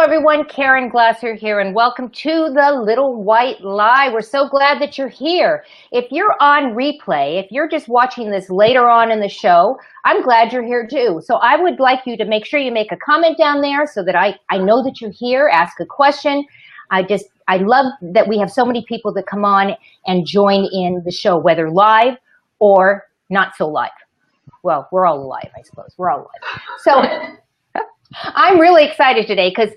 everyone, Caren Glasser here, and welcome to The Little White Lie. We're so glad that you're here. If you're on replay, if you're just watching this later on in the show, I'm glad you're here too. So I would like you to make sure you make a comment down there so that I know that you're here, ask a question. I love that we have so many people that come on and join in the show, whether live or not so live. Well, we're all alive, I suppose. We're all alive. So I'm really excited today because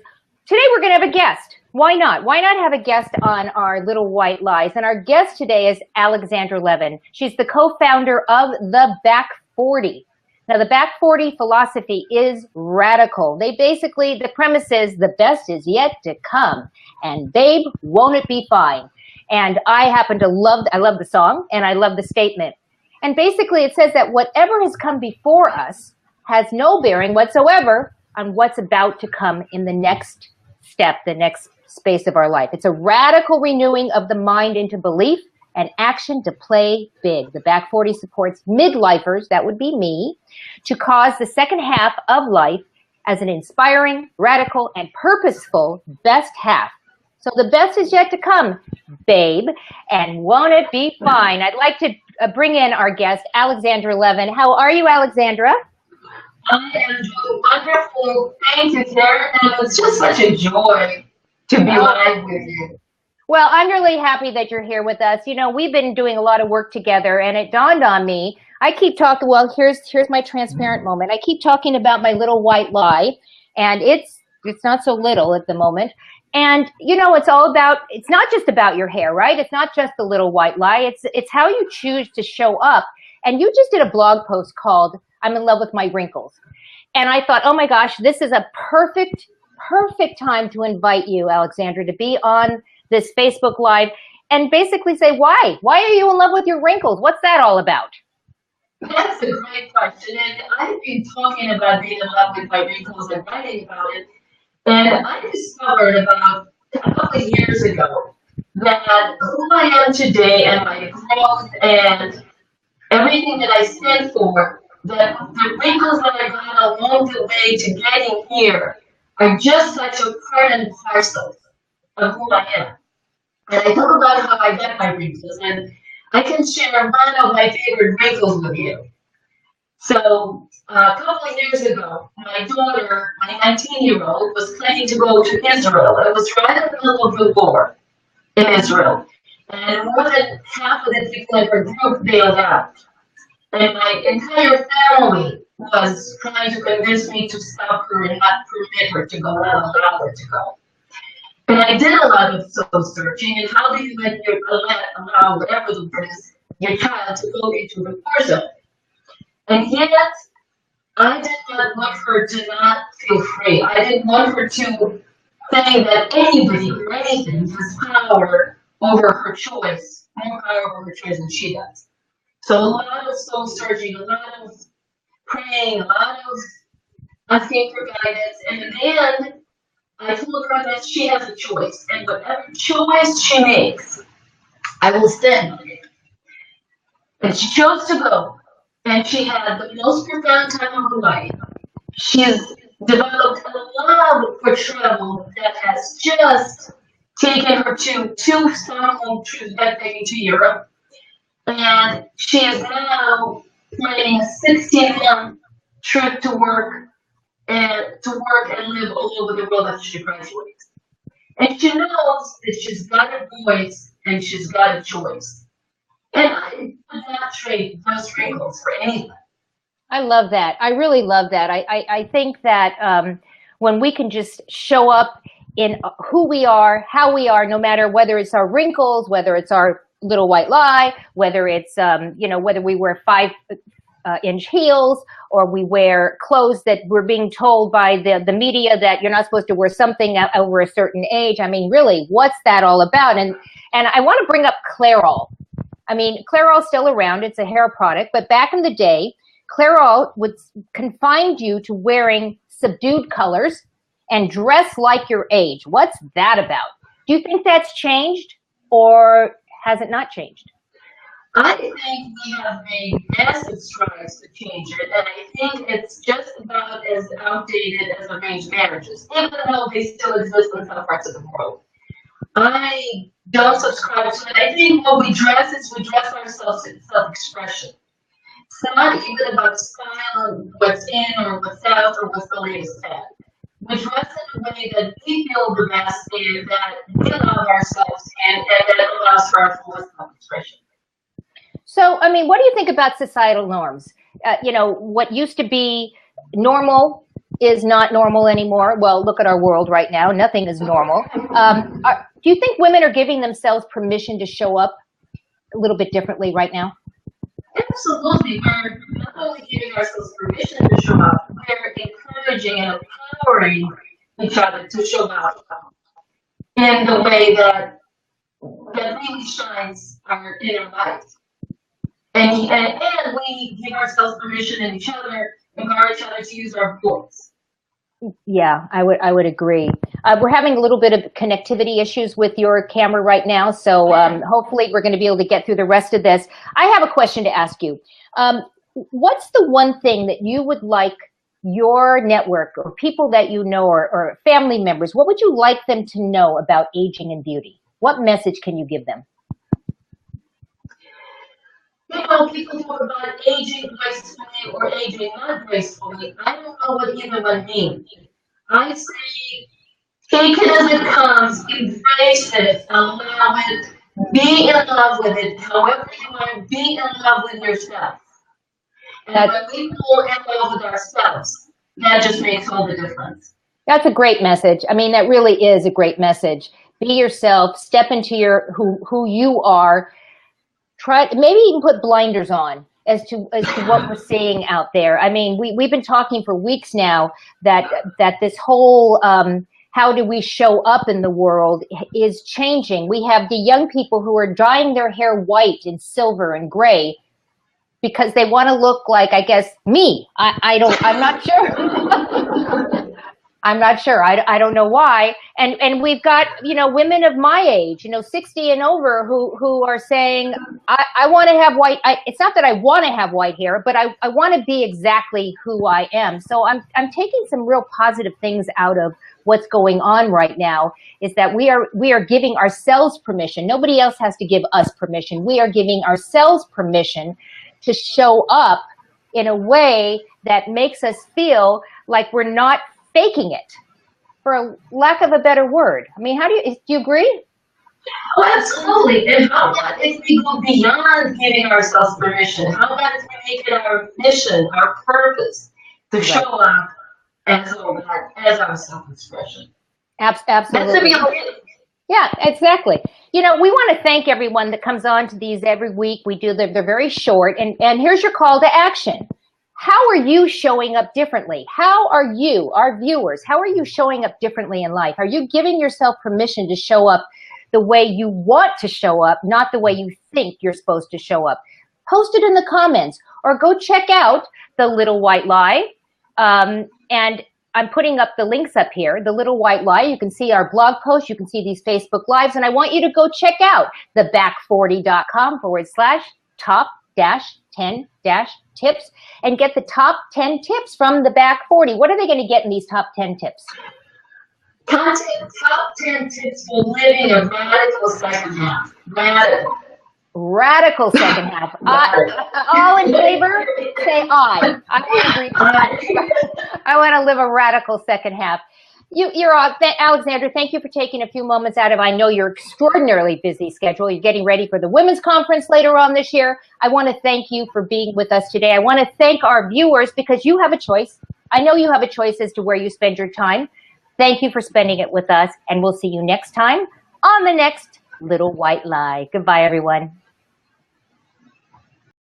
today we're going to have a guest. Why not? Why not have a guest on our Little White Lies? And our guest today is Alexandra Levin. She's the co-founder of the Back 40. Now, the Back 40 philosophy is radical. The premise is the best is yet to come. And babe, won't it be fine? And I love the song and I love the statement. And basically it says that whatever has come before us has no bearing whatsoever on what's about to come in the next step, the next space of our life. It's a radical renewing of the mind into belief and action to play big. The Back 40 supports midlifers, that would be me, to cause the second half of life as an inspiring, radical, and purposeful best half. So the best is yet to come, babe, and won't it be fine? I'd like to bring in our guest, Alexandra Levin. How are you, Alexandra? I am doing wonderful. Thank you, Caren. And it's just such a joy to be live with you. Well, I'm really happy that you're here with us. You know, we've been doing a lot of work together, and it dawned on me. I keep talking. Well, here's my transparent moment. I keep talking about my little white lie, and it's not so little at the moment. And you know, it's not just about your hair, right? It's not just the little white lie. It's how you choose to show up. And you just did a blog post called "I'm in love with my wrinkles." And I thought, oh my gosh, this is a perfect time to invite you, Alexandra, to be on this Facebook Live and basically say, why? Why are you in love with your wrinkles? What's that all about? That's a great question. And I've been talking about being in love with my wrinkles and writing about it. And I discovered about a couple of years ago that who I am today and my growth and everything that I stand for, that the wrinkles that I got along the way to getting here are just such a part and parcel of who I am. And I talk about how I get my wrinkles, and I can share one of my favorite wrinkles with you. So a couple of years ago, my daughter, my 19-year-old, was planning to go to Israel. It was right in the middle of the war in Israel. And more than half of the people in her group bailed out. And my entire family was trying to convince me to stop her and not permit her to go, not allow her to go. And I did a lot of soul searching, and how do you allow whatever the word is, your child to go into the war zone? And yet, I did not want her to not feel free. I didn't want her to think that anybody or anything has power over her choice, more power over her choice than she does. So a lot of soul searching, a lot of praying, a lot of asking for guidance, and in the end, I told her that she has a choice, and whatever choice she makes, I will stand by it. And she chose to go, and she had the most profound time of her life. She's developed a love for travel that has just taken her to two Stockholm trips back to Europe. And she is now planning a 16-month trip to work and live all over the world after she graduates. And she knows that she's got a voice and she's got a choice. And I would not trade those wrinkles for anything. I love that. I really love that. I think that when we can just show up in who we are, how we are, no matter whether it's our wrinkles, whether it's our little white lie, whether it's, whether we wear 5-inch heels or we wear clothes that we're being told by the media that you're not supposed to wear something over a certain age. I mean, really, what's that all about? And I want to bring up Clairol. I mean, Clairol's still around. It's a hair product. But back in the day, Clairol would confine you to wearing subdued colors and dress like your age. What's that about? Do you think that's changed, or has it not changed? I think we have made massive strides to change it, and I think it's just about as outdated as arranged marriages, even though they still exist in some parts of the world. I don't subscribe to it. I think what we dress is we dress ourselves in self-expression. It's not even about style, what's in or what's out or what's the latest fad. We dress in a way that we feel the best in, that we love ourselves and that allows for our fullest self-expression. So, I mean, what do you think about societal norms? You know, what used to be normal is not normal anymore. Well, look at our world right now. Nothing is normal. Do you think women are giving themselves permission to show up a little bit differently right now? Absolutely. We're not only giving ourselves permission to show up, we're encouraging and empowering each other to show up in the way that really shines our inner light. And we give ourselves permission and each other, empower each other to use our voice. Yeah, I would agree. We're having a little bit of connectivity issues with your camera right now, so hopefully we're going to be able to get through the rest of this. I have a question to ask you. What's the one thing that you would like your network or people that you know or family members, what would you like them to know about aging and beauty? What message can you give them? You know, people talk about aging gracefully or aging not gracefully. I don't know what either one means. I say, take it as it comes, embrace it, allow it, be in love with it. However you want to be in love with yourself. And when we fall in love with ourselves, that just makes all the difference. That's a great message. I mean, that really is a great message. Be yourself, step into your who you are. Try, maybe even put blinders on as to what we're seeing out there. I mean, we've been talking for weeks now that this whole how do we show up in the world is changing. We have the young people who are dyeing their hair white and silver and gray because they want to look like, I guess, me. I'm not sure. I'm not sure. I don't know why. And we've got, you know, women of my age, you know, 60 and over who are saying, I want to have white. It's not that I want to have white hair, but I want to be exactly who I am. So I'm taking some real positive things out of what's going on right now, is that we are giving ourselves permission. Nobody else has to give us permission. We are giving ourselves permission to show up in a way that makes us feel like we're not faking it, for a lack of a better word. I mean, do you agree? Oh, absolutely. And how about if we go beyond giving ourselves permission? How about if we make it our mission, our purpose, to show up as our self-expression? Absolutely. Yeah, exactly. You know, we want to thank everyone that comes on to these every week. We do they're very short. And here's your call to action. How are you showing up differently? How are you, our viewers, how are you showing up differently in life? Are you giving yourself permission to show up the way you want to show up, not the way you think you're supposed to show up? Post it in the comments or go check out The Little White Lie. And I'm putting up the links up here, The Little White Lie. You can see our blog posts. You can see these Facebook Lives. And I want you to go check out theback40.com/top-10-tips and get the top 10 tips from the Back 40. What are they going to get in these top 10 tips? Top 10 tips for living a radical second half. Radical second half. All in favor? Say aye. I agree. I want to live a radical second half. Alexandra, thank you for taking a few moments out of, I know your extraordinarily busy schedule. You're getting ready for the women's conference later on this year. I want to thank you for being with us today. I want to thank our viewers because you have a choice. I know you have a choice as to where you spend your time. Thank you for spending it with us, and we'll see you next time on the next Little White Lie. Goodbye, everyone.